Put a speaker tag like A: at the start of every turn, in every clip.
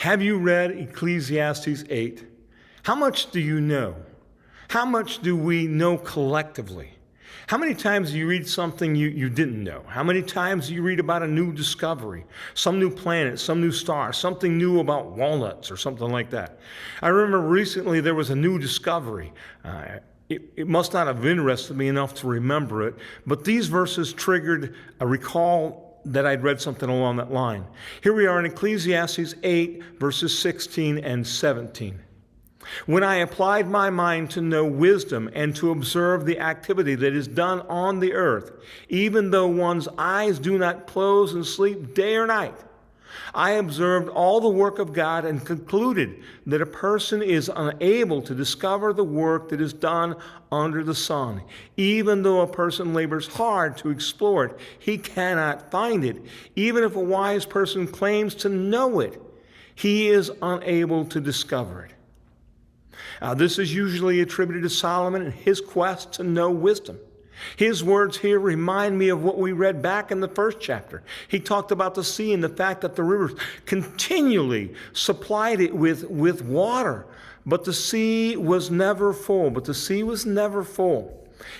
A: Have you read Ecclesiastes 8? How much do you know? How much do we know collectively? How many times do you read something you didn't know? How many times do you read about a new discovery, some new planet, some new star, something new about walnuts or something like that? I remember recently there was a new discovery. It must not have interested me enough to remember it, but these verses triggered a recall that I'd read something along that line. Here we are in Ecclesiastes 8, verses 16 and 17. When I applied my mind to know wisdom and to observe the activity that is done on the earth, even though one's eyes do not close and sleep day or night, I observed all the work of God and concluded that a person is unable to discover the work that is done under the sun. Even though a person labors hard to explore it, he cannot find it. Even if a wise person claims to know it, he is unable to discover it. This is usually attributed to Solomon and his quest to know wisdom. His words here remind me of what we read back in the first chapter. He talked about the sea and the fact that the rivers continually supplied it with water, but the sea was never full.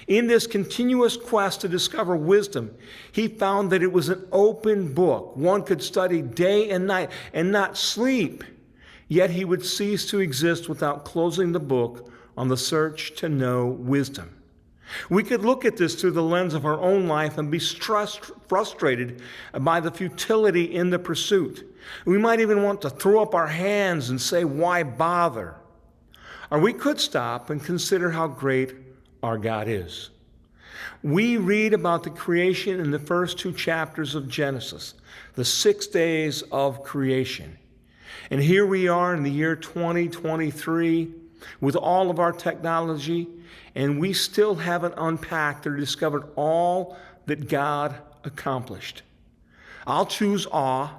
A: In this continuous quest to discover wisdom, he found that it was an open book. One could study day and night and not sleep. Yet he would cease to exist without closing the book on the search to know wisdom. We could look at this through the lens of our own life and be frustrated by the futility in the pursuit. We might even want to throw up our hands and say, why bother? Or we could stop and consider how great our God is. We read about the creation in the first 2 chapters of Genesis, the 6 days of creation. And here we are in the year 2023 with all of our technology, and we still haven't unpacked or discovered all that God accomplished. I'll choose awe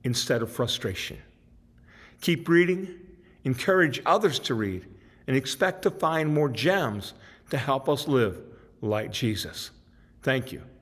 A: instead of frustration. Keep reading, encourage others to read, and expect to find more gems to help us live like Jesus. Thank you.